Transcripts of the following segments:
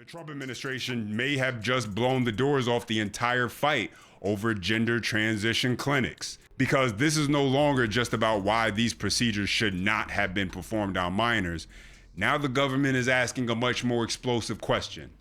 The Trump administration may have just blown the doors off the entire fight over gender transition clinics, because this is no longer just about why these procedures should not have been performed on minors. Now the government is asking a much more explosive question.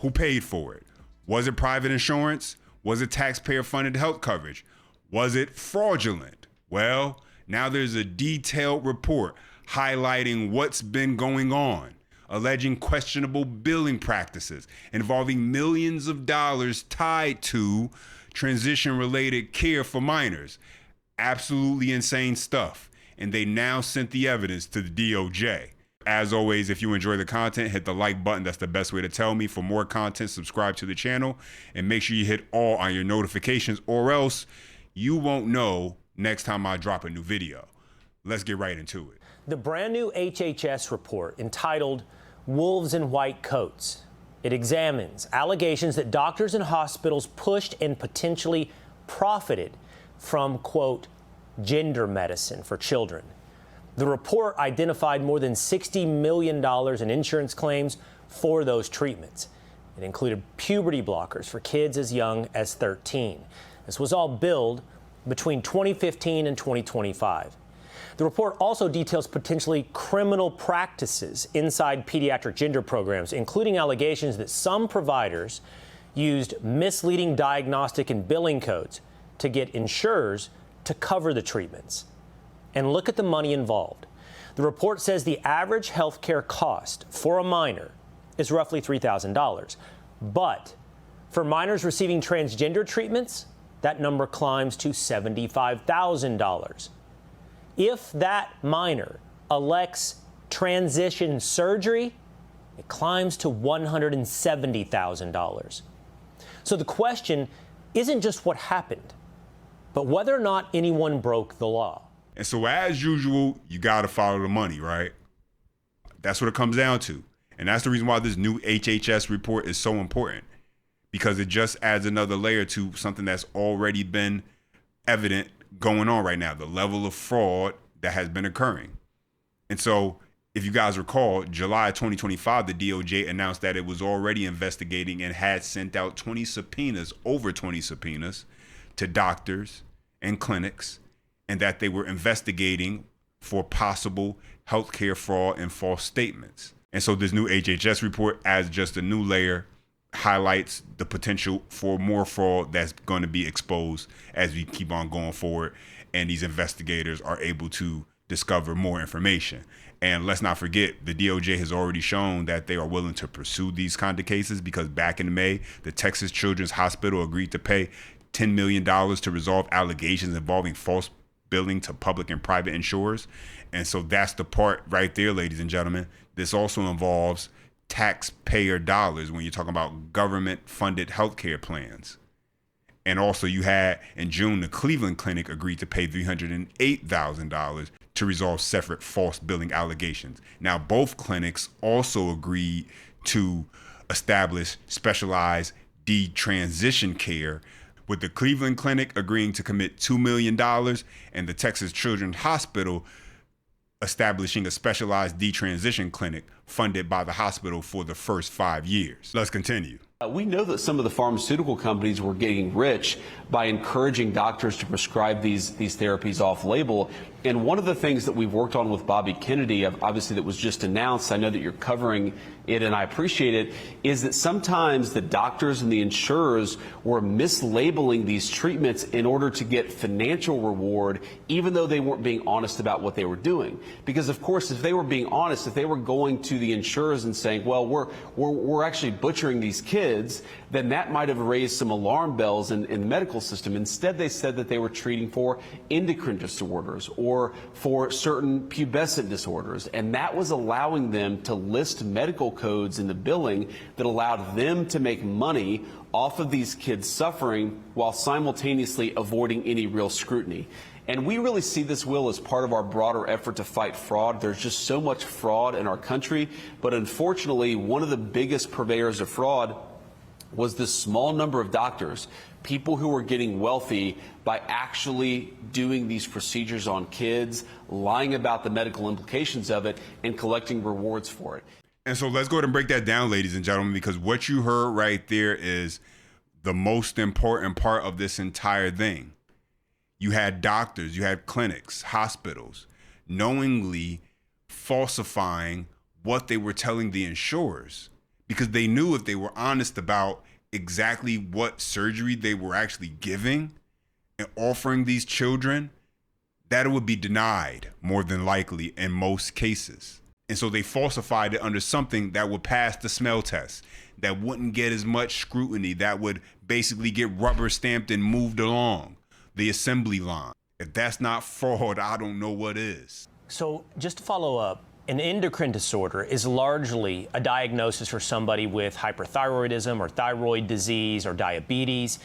Who paid for it? Was it private insurance? Was it taxpayer-funded health coverage? Was it fraudulent? Well, now there's a detailed report highlighting what's been going on, alleging questionable billing practices involving millions of dollars tied to transition-related care for minors. Absolutely insane stuff. And they now sent the evidence to the DOJ. As always, if you enjoy the content, hit the like button. That's the best way to tell me. For more content, subscribe to the channel and make sure you hit all on your notifications, or else you won't know next time I drop a new video. Let's get right into it. The brand new HHS report entitled Wolves in White Coats. It examines allegations that doctors and hospitals pushed and potentially profited from, quote, gender medicine for children. The report identified more than $60 million in insurance claims for those treatments. It included puberty blockers for kids as young as 13. This was all billed between 2015 and 2025. The report also details potentially criminal practices inside pediatric gender programs, including allegations that some providers used misleading diagnostic and billing codes to get insurers to cover the treatments. And look at the money involved. The report says the average health care cost for a minor is roughly $3,000. But for minors receiving transgender treatments, that number climbs to $75,000. If that minor elects transition surgery, it climbs to $170,000. So the question isn't just what happened, but whether or not anyone broke the law. And so as usual, you got to follow the money, right? That's what it comes down to. And that's the reason why this new HHS report is so important, because it just adds another layer to something that's already been evident going on right now, the level of fraud that has been occurring. And so if you guys recall, July 2025, the DOJ announced that it was already investigating and had sent out 20 subpoenas, over 20 subpoenas to doctors and clinics, and that they were investigating for possible healthcare fraud and false statements. And so this new HHS report adds just a new layer, highlights the potential for more fraud that's going to be exposed as we keep on going forward, and these investigators are able to discover more information. And let's not forget, the DOJ has already shown that they are willing to pursue these kind of cases, because back in May, the Texas Children's Hospital agreed to pay $10 million to resolve allegations involving false billing to public and private insurers. And so that's the part right there, ladies and gentlemen. This also involves taxpayer dollars when you're talking about government-funded healthcare plans. And also you had, in June, the Cleveland Clinic agreed to pay $308,000 to resolve separate false billing allegations. Now, both clinics also agreed to establish specialized detransition care, with the Cleveland Clinic agreeing to commit $2 million and the Texas Children's Hospital establishing a specialized detransition clinic funded by the hospital for the first 5 years. Let's continue. We know that some of the pharmaceutical companies were getting rich by encouraging doctors to prescribe these therapies off-label. And one of the things that we've worked on with Bobby Kennedy, obviously that was just announced, I know that you're covering it and I appreciate it, is that sometimes the doctors and the insurers were mislabeling these treatments in order to get financial reward, even though they weren't being honest about what they were doing. Because of course, if they were being honest, if they were going to the insurers and saying, well, we're actually butchering these kids, then that might have raised some alarm bells in the medical system. Instead, they said that they were treating for endocrine disorders or for certain pubescent disorders. And that was allowing them to list medical codes in the billing that allowed them to make money off of these kids suffering while simultaneously avoiding any real scrutiny. And we really see this, Will, as part of our broader effort to fight fraud. There's just so much fraud in our country. But unfortunately, one of the biggest purveyors of fraud was this small number of doctors, people who were getting wealthy by actually doing these procedures on kids, lying about the medical implications of it, and collecting rewards for it. And so let's go ahead and break that down, ladies and gentlemen, because what you heard right there is the most important part of this entire thing. You had doctors, you had clinics, hospitals, knowingly falsifying what they were telling the insurers, because they knew if they were honest about exactly what surgery they were actually giving and offering these children, that it would be denied more than likely in most cases. And so they falsified it under something that would pass the smell test, that wouldn't get as much scrutiny, that would basically get rubber stamped and moved along the assembly line. If that's not fraud, I don't know what is. So just to follow up, an endocrine disorder is largely a diagnosis for somebody with hyperthyroidism or thyroid disease or diabetes.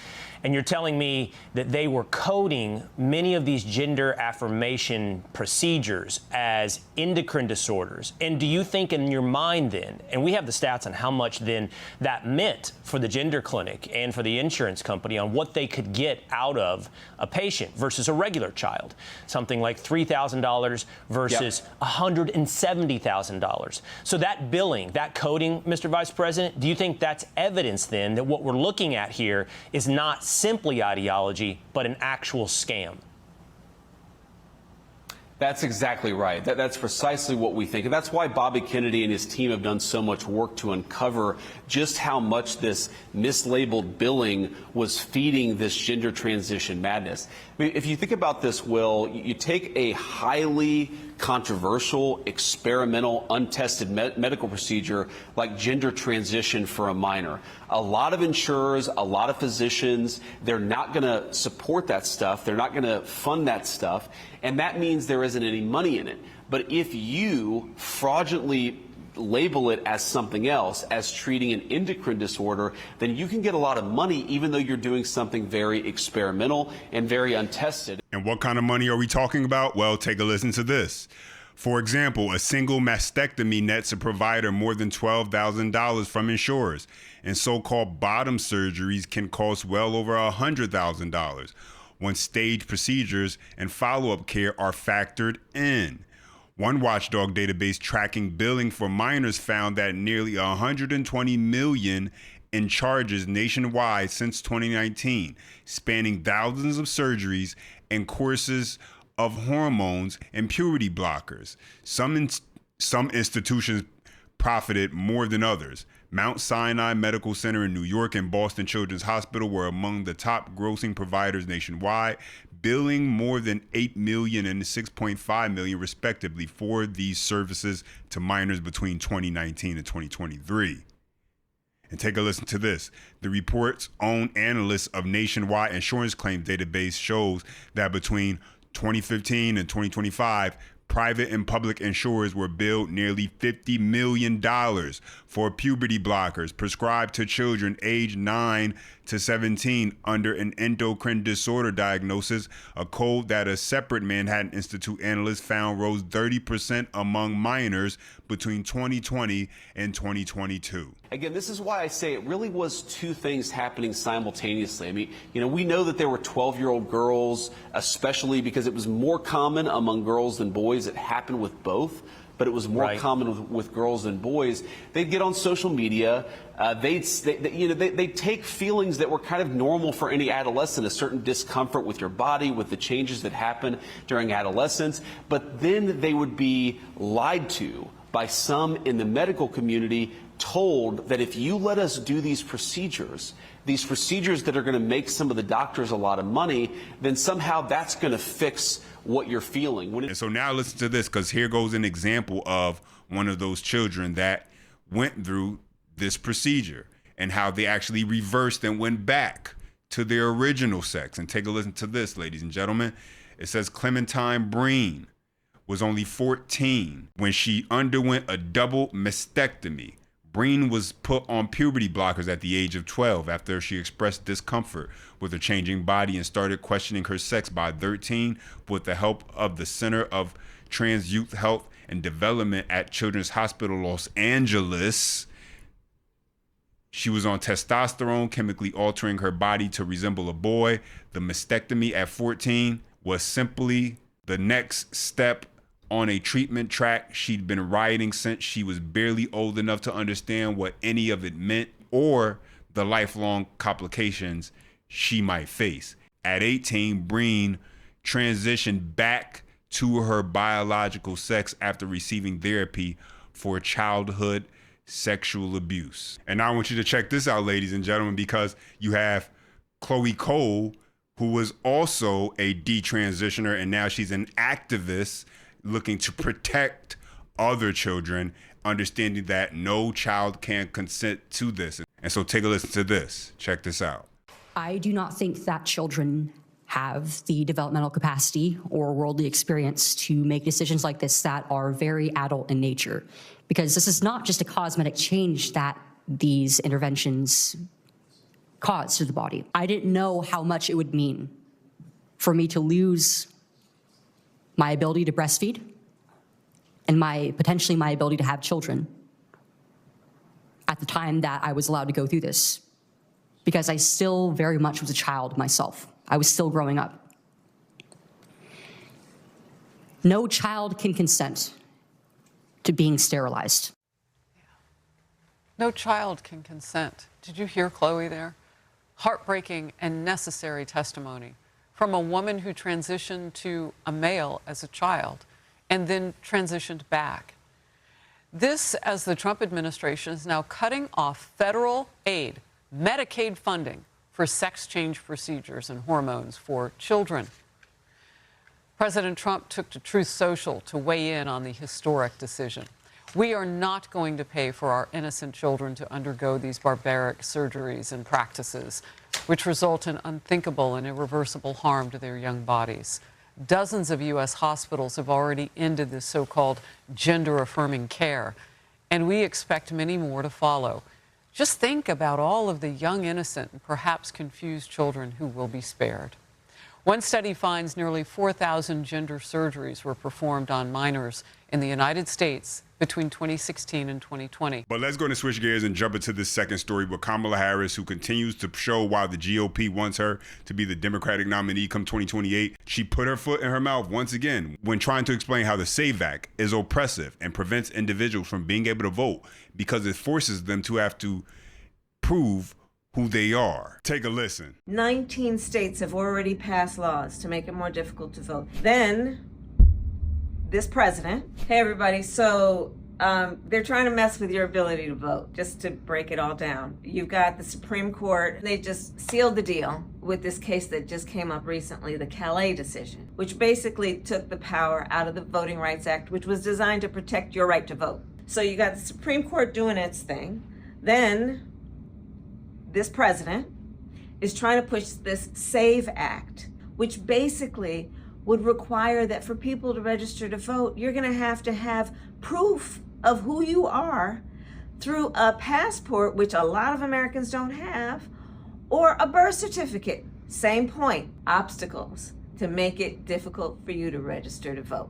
And you're telling me that they were coding many of these gender affirmation procedures as endocrine disorders. And do you think in your mind then, and we have the stats on how much then that meant for the gender clinic and for the insurance company on what they could get out of a patient versus a regular child, something like $3,000 versus $170,000. So that billing, that coding, Mr. Vice President, do you think that's evidence then that what we're looking at here is not simply ideology, but an actual scam? That's exactly right. That's precisely what we think. And that's why Bobby Kennedy and his team have done so much work to uncover just how much this mislabeled billing was feeding this gender transition madness. I mean, if you think about this, Will, you take a highly controversial, experimental, untested medical procedure like gender transition for a minor. A lot of insurers, a lot of physicians, they're not going to support that stuff. They're not going to fund that stuff. And that means there isn't any money in it. But if you fraudulently label it as something else, as treating an endocrine disorder, then you can get a lot of money even though you're doing something very experimental and very untested. And what kind of money are we talking about? Well, take a listen to this. For example, a single mastectomy nets a provider more than $12,000 from insurers, and so-called bottom surgeries can cost well over $100,000 when stage procedures and follow-up care are factored in. One watchdog database tracking billing for minors found that nearly $120 million in charges nationwide since 2019, spanning thousands of surgeries and courses of hormones and puberty blockers. Some institutions profited more than others. Mount Sinai Medical Center in New York and Boston Children's Hospital were among the top grossing providers nationwide, billing more than $8 million and $6.5 million respectively for these services to minors between 2019 and 2023. And take a listen to this. The report's own analyst of nationwide insurance claims database shows that between 2015 and 2025, private and public insurers were billed nearly $50 million for puberty blockers prescribed to children aged 9 to 17 under an endocrine disorder diagnosis, a code that a separate Manhattan Institute analyst found rose 30% among minors between 2020 and 2022. Again, this is why I say it really was two things happening simultaneously. I mean, we know that there were 12-year-old girls, especially because it was more common among girls than boys. It happened with both, but it was more common with girls than boys. They'd get on social media. They'd take feelings that were kind of normal for any adolescent, a certain discomfort with your body, with the changes that happen during adolescence. But then they would be lied to by some in the medical community, told that if you let us do these procedures that are going to make some of the doctors a lot of money, then somehow that's going to fix what you're feeling. And so now listen to this, because here goes an example of one of those children that went through this procedure and how they actually reversed and went back to their original sex. And take a listen to this, ladies and gentlemen. It says Clementine Breen was only 14 when she underwent a double mastectomy. Breen was put on puberty blockers at the age of 12 after she expressed discomfort with her changing body and started questioning her sex by 13 with the help of the Center of Trans Youth Health and Development at Children's Hospital Los Angeles. She was on testosterone, chemically altering her body to resemble a boy. The mastectomy at 14 was simply the next step on a treatment track. She'd been rioting since she was barely old enough to understand what any of it meant or the lifelong complications she might face. At 18, Breen transitioned back to her biological sex after receiving therapy for childhood sexual abuse. And now I want you to check this out, ladies and gentlemen, because you have Chloe Cole, who was also a detransitioner, and now she's an activist looking to protect other children, understanding that no child can consent to this. And so take a listen to this. Check this out. I do not think that children have the developmental capacity or worldly experience to make decisions like this that are very adult in nature, because this is not just a cosmetic change that these interventions cause to the body. I didn't know how much it would mean for me to lose my ability to breastfeed and potentially my ability to have children at the time that I was allowed to go through this, because I still very much was a child myself. I was still growing up. No child can consent to being sterilized. No child can consent. Did you hear Chloe there? Heartbreaking and necessary testimony from a woman who transitioned to a male as a child and then transitioned back. This, as the Trump administration is now cutting off federal aid, Medicaid funding for sex change procedures and hormones for children. President Trump took to Truth Social to weigh in on the historic decision. We are not going to pay for our innocent children to undergo these barbaric surgeries and practices, which result in unthinkable and irreversible harm to their young bodies. Dozens of U.S. hospitals have already ended this so-called gender-affirming care, and we expect many more to follow. Just think about all of the young, innocent, and perhaps confused children who will be spared. One study finds nearly 4,000 gender surgeries were performed on minors in the United States between 2016 and 2020. But let's go and switch gears and jump into this second story with Kamala Harris, who continues to show why the GOP wants her to be the Democratic nominee come 2028. She put her foot in her mouth once again when trying to explain how the SAVE Act is oppressive and prevents individuals from being able to vote because it forces them to have to prove who they are. Take a listen. 19 states have already passed laws to make it more difficult to vote. Then this president, hey everybody, so they're trying to mess with your ability to vote, just to break it all down. You've got the Supreme Court, they just sealed the deal with this case that just came up recently, the Calais decision, which basically took the power out of the Voting Rights Act, which was designed to protect your right to vote. So you got the Supreme Court doing its thing. Then this president is trying to push this SAVE Act, which basically would require that for people to register to vote, you're going to have proof of who you are through a passport, which a lot of Americans don't have, or a birth certificate. Same point, obstacles to make it difficult for you to register to vote.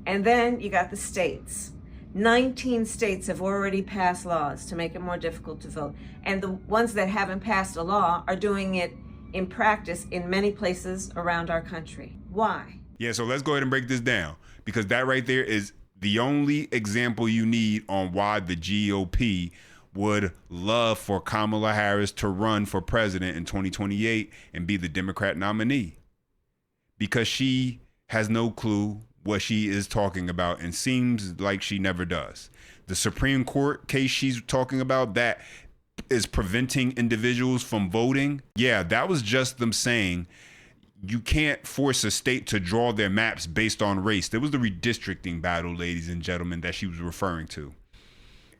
And then you got the states. 19 states have already passed laws to make it more difficult to vote. And the ones that haven't passed a law are doing it in practice in many places around our country. Why? Yeah, so let's go ahead and break this down, because that right there is the only example you need on why the GOP would love for Kamala Harris to run for president in 2028 and be the Democrat nominee. Because she has no clue what she is talking about and seems like she never does. The Supreme Court case she's talking about that is preventing individuals from voting. Yeah, that was just them saying you can't force a state to draw their maps based on race. There was the redistricting battle, ladies and gentlemen, that she was referring to.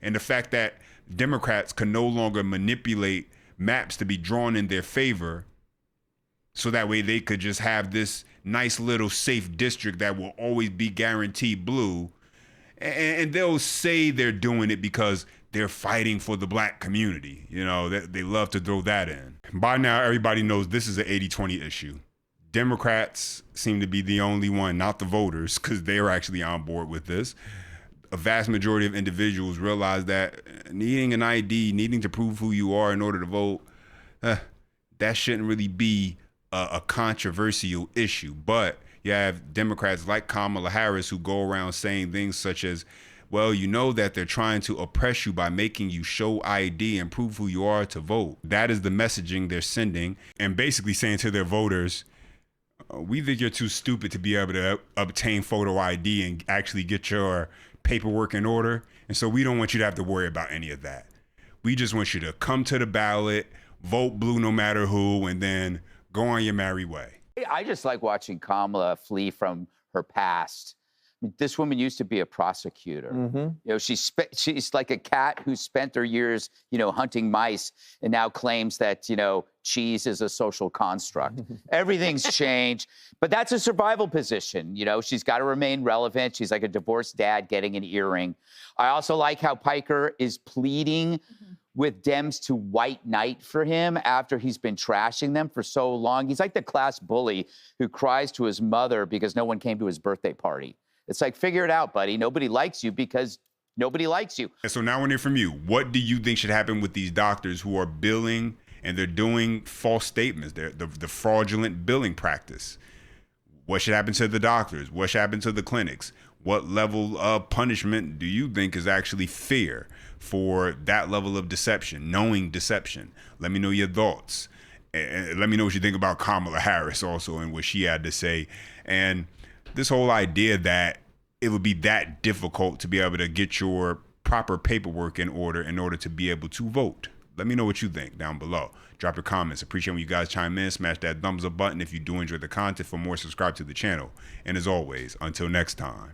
And the fact that Democrats can no longer manipulate maps to be drawn in their favor so that way they could just have this nice little safe district that will always be guaranteed blue. And they'll say they're doing it because they're fighting for the black community. You know, they love to throw that in. By now, everybody knows this is an 80-20 issue. Democrats seem to be the only one, not the voters, because they're actually on board with this. A vast majority of individuals realize that needing an ID, needing to prove who you are in order to vote, that shouldn't really be a controversial issue. But You have Democrats like Kamala Harris who go around saying things such as, well, you know that they're trying to oppress you by making you show ID and prove who you are to vote. That is the messaging they're sending, and basically saying to their voters, we think you're too stupid to be able to obtain photo ID and actually get your paperwork in order. And so we don't want you to have to worry about any of that. We just want you to come to the ballot, vote blue no matter who, and then go on your merry way. I just like watching Kamala flee from her past. I mean, this woman used to be a prosecutor. You know, she's like a cat who spent her years, you know, hunting mice and now claims that, you know, cheese is a social construct. Everything's changed, but that's a survival position. You know, she's got to remain relevant. She's like a divorced dad getting an earring. I also like how Piker is pleading with Dems to white knight for him after he's been trashing them for so long. He's like the class bully who cries to his mother because no one came to his birthday party. It's like, figure it out, buddy. Nobody likes you because nobody likes you. And so now I want to hear from you. What do you think should happen with these doctors who are billing and they're doing false statements? They're the fraudulent billing practice. What should happen to the doctors? What should happen to the clinics? What level of punishment do you think is actually fair for that level of deception, knowing deception? Let me know your thoughts. And let me know what you think about Kamala Harris also and what she had to say. And this whole idea that it would be that difficult to be able to get your proper paperwork in order to be able to vote. Let me know what you think down below. Drop your comments. Appreciate when you guys chime in. Smash that thumbs up button if you do enjoy the content. For more, subscribe to the channel. And as always, until next time.